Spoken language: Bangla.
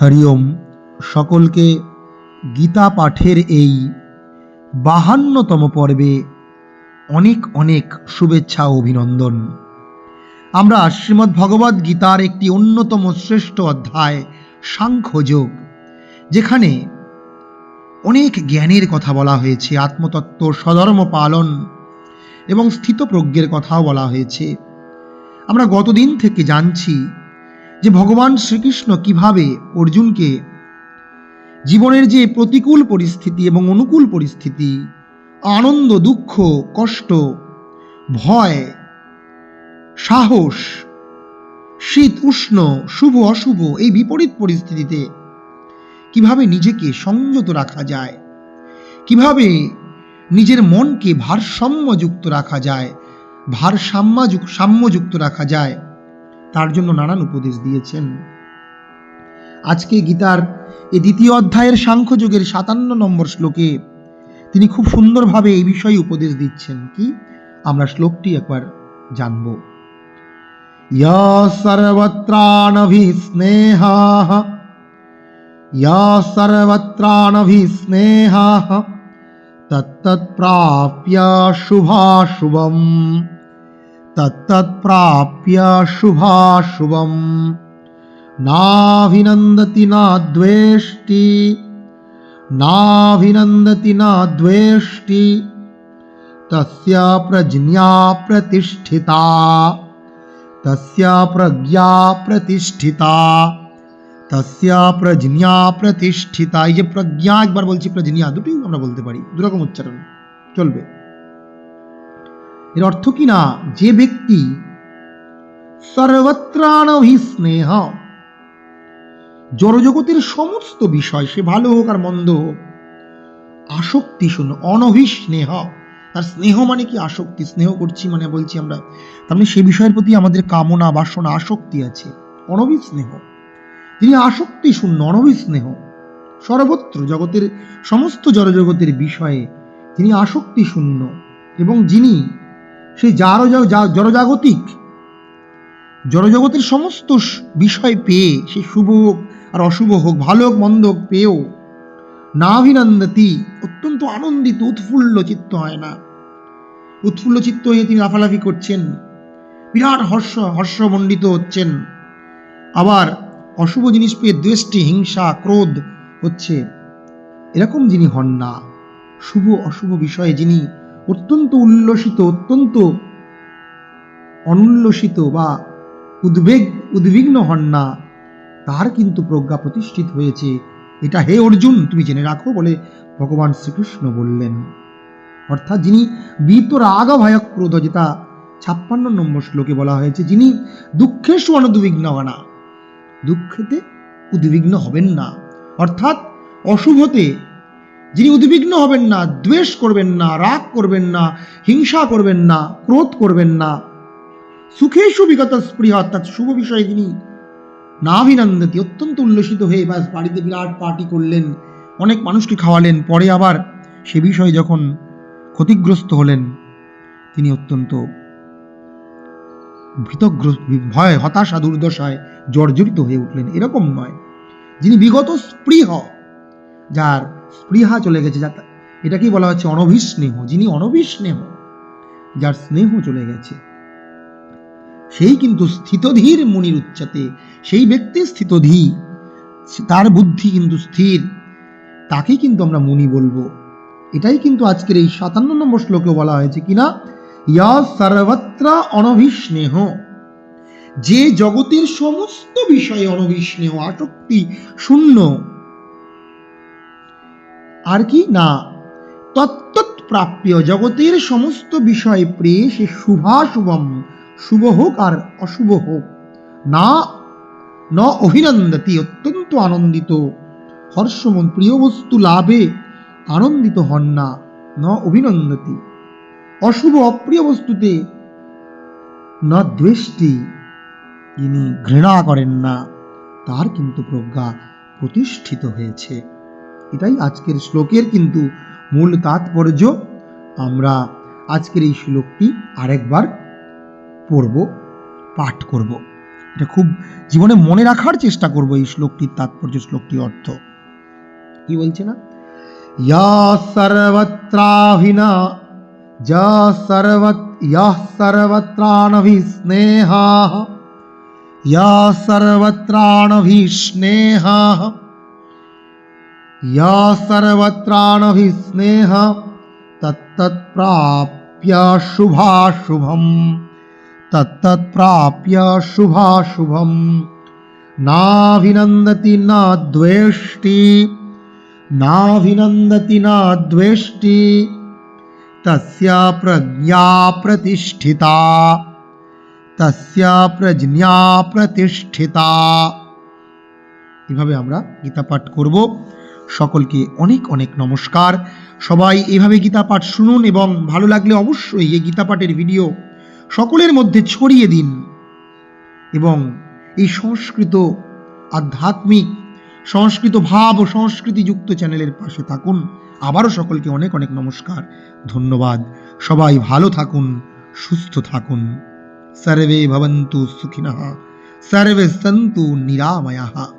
হরি ওম। সকলকে গীতা পাঠের এই 52তম পর্বে অনেক অনেক শুভেচ্ছা ও অভিনন্দন। আমরা শ্রীমদ্ ভগবদ্ গীতার একটি অন্যতম শ্রেষ্ঠ অধ্যায় সাংখ্যযোগ, যেখানে অনেক জ্ঞানের কথা বলা হয়েছে, আত্মতত্ত্ব, স্বধর্ম পালন এবং স্থিতপ্রজ্ঞের কথাও বলা হয়েছে। আমরা গতদিন থেকে জানছি যে ভগবান শ্রীকৃষ্ণ কিভাবে অর্জুনকে জীবনের যে প্রতিকূল পরিস্থিতি এবং অনুকূল পরিস্থিতি, আনন্দ, দুঃখ, কষ্ট, ভয়, সাহস, শীত উষ্ণ, শুভ অশুভ, এই বিপরীত পরিস্থিতিতে কিভাবে নিজেকে সংযত রাখা যায়, কিভাবে নিজের মনকে ভারসাম্যযুক্ত রাখা যায়, সাম্যযুক্ত রাখা যায়, তার জন্য নানান উপদেশ দিয়েছেন। আজকে গীতার এই দ্বিতীয় অধ্যায়ের সাংখ্যযোগের 57 নম্বর শ্লোকে তিনি খুব সুন্দরভাবে এই বিষয়ে উপদেশ দিচ্ছেন। কি আমরা শ্লোকটি একবার জানব। ইয়া সর্বত্রানভিস্নেহাঃ তত্তৎপ্রাপ্য শুভাশুভম নাভিনন্দতি না দ্বেষ্টি তস্য প্রজ্ঞা প্রতিষ্ঠিতা। এই যে প্রজ্ঞা, একবার বলছি প্রজ্ঞা, দুটি আমরা বলতে পারি, দুরকম উচ্চারণ চলবে। এর অর্থ কি না, যে ব্যক্তি সর্বত্রানভিস্নেহ, জড়জগতের সমস্ত বিষয়, সে ভালো হোক আর মন্দ হোক, আসক্তি শূন্য, অনভিস্নেহ, তার স্নেহ মানে কি আসক্তি, স্নেহ করছি মানে বলছি আমরা, তার মানে সে বিষয়ের প্রতি আমাদের কামনা বাসনা আসক্তি আছে, অনভিস্নেহ। তিনি আসক্তি শূন্য, অনভিস্নেহ, সর্বত্র জগতের সমস্ত জড়জগতের বিষয়ে তিনি আসক্তি শূন্য, এবং যিনি সেই জড়জাগতিক জড়জগতের সমস্ত বিষয় পেয়ে, সে শুভ হোক আর অশুভ হোক, ভালো হোক মন্দ হোক, পেয়েও নাভিনন্দতি, অত্যন্ত আনন্দিত, উৎফুল্ল চিত্ত হয় না, উৎফুল্ল চিত্ত হয়ে তিনি লাফালাফি করছেন, বিরাট হর্ষমণ্ডিত হচ্ছেন। আবার অশুভ জিনিস পেয়ে দ্বেষ্টি, হিংসা, ক্রোধ হচ্ছে, এরকম যিনি হন না, শুভ অশুভ বিষয়ে যিনি অত্যন্ত উল্লসিত, অত্যন্ত অনুল্লসিত বা উদ্বিগ্ন হন না, তার কিন্তু প্রজ্ঞা প্রতিষ্ঠিত হয়েছে। এটা হে অর্জুন তুমি জেনে রাখো বলে ভগবান শ্রীকৃষ্ণ বললেন। অর্থাৎ যিনি বিতরাগ ভয় ক্রোধ, যেটা 56 নম্বর শ্লোকে বলা হয়েছে, যিনি দুঃখেষু অনুদ্বিগ্ন না, দুঃখেতে উদ্বিগ্ন হবেন না, অর্থাৎ অশুভতে যিনি উদ্বিগ্ন হবেন না, দ্বেষ করবেন না, রাগ করবেন না, হিংসা করবেন না, ক্রোধ করবেন না, সুখেষু বিগত স্পৃহা, অর্থাৎ শুভ বিষয়ে তিনি নাভিনন্দতি, অত্যন্ত উল্লসিত হয়ে বাস বাড়িতে বিরাট পার্টি করলেন, অনেক মানুষকে খাওয়ালেন, পরে আবার সে বিষয়ে যখন ক্ষতিগ্রস্ত হলেন তিনি অত্যন্ত ভীতগ্রস্ত, ভয়, হতাশা, দুর্দশায় জর্জরিত হয়ে উঠলেন, এরকম নয়। যিনি বিগত স্পৃহ, যার স্পৃহা চলে গেছে, এটাকেই বলা হচ্ছে অনভিস্নেহ, যিনি অনভিস্নেহ, যার স্নেহ চলে গেছে, সেই কিন্তু স্থিতধীর মুনির উচ্চতে, সেই ব্যক্তি স্থিতধী, তার বুদ্ধি কিন্তু স্থির, তাকে কিন্তু আমরা মুনি বলবো। এটাই কিন্তু আজকের এই 57 নম্বর শ্লোকে বলা হয়েছে কিনা, ইয়া সর্বত্র অনভিস্নেহ, যে জগতের সমস্ত বিষয়ে অনভিস্নেহ, আসক্তি শূন্য, আর কি না তত্তৎপ্রাপ্য, জগতের সমস্ত বিষয় প্রিয়, সে শুভাশুভম, শুভ হোক আর অশুভ হোক, না ন অভিনন্দতি, অত্যন্ত আনন্দিত, হর্ষমন, প্রিয় বস্তু লাভে আনন্দিত হন না, ন অভিনন্দতি, অশুভ অপ্রিয় বস্তুতে ন দ্বেষ্টি, যিনি ঘৃণা করেন না, তার কিন্তু প্রজ্ঞা প্রতিষ্ঠিত হয়েছে। এটাই আজকের শ্লোকের কিন্তু মূল তাৎপর্য। আমরা আজকের এই শ্লোকটি আরেকবার পড়ব, পাঠ করব। এটা খুব জীবনে মনে রাখার চেষ্টা করব এই শ্লোকটির তাৎপর্য, শ্লোকটির অর্থ কি বলছে না, ইয়া সর্বত্রাহিনা যা সর্বত্রানভিস্নেহাঃ ইয়া সর্বত্রানভিস্নেহাঃ ইয়া সর্বত্রানভিস্নেহাঃ তত্তৎপ্রাপ্য শুভাশুভম তত্তৎপ্রাপ্য শুভাশুভম নাভিনন্দতি না দ্বেষ্টি নাভিনন্দতি না দ্বেষ্টি তস্য প্রজ্ঞা প্রতিষ্ঠিতা তস্য প্রজ্ঞা প্রতিষ্ঠিতা। এভাবে আমরা গীতা পাঠ করব। সকলকে অনেক অনেক নমস্কার। সবাই এভাবে গীতা পাঠ শুনুন এবং ভালো লাগলে অবশ্যই এই গীতা পাঠের ভিডিও সকলের মধ্যে ছড়িয়ে দিন এবং এই সংস্কৃত আধ্যাত্মিক সংস্কৃত ভাব ও সংস্কৃতিযুক্ত চ্যানেলের পাশে থাকুন। আবারও সকলকে অনেক অনেক নমস্কার, ধন্যবাদ। সবাই ভালো থাকুন, সুস্থ থাকুন। সর্বে ভবন্তু সুখিনঃ, সর্বে সন্তু নিরাময়াঃ।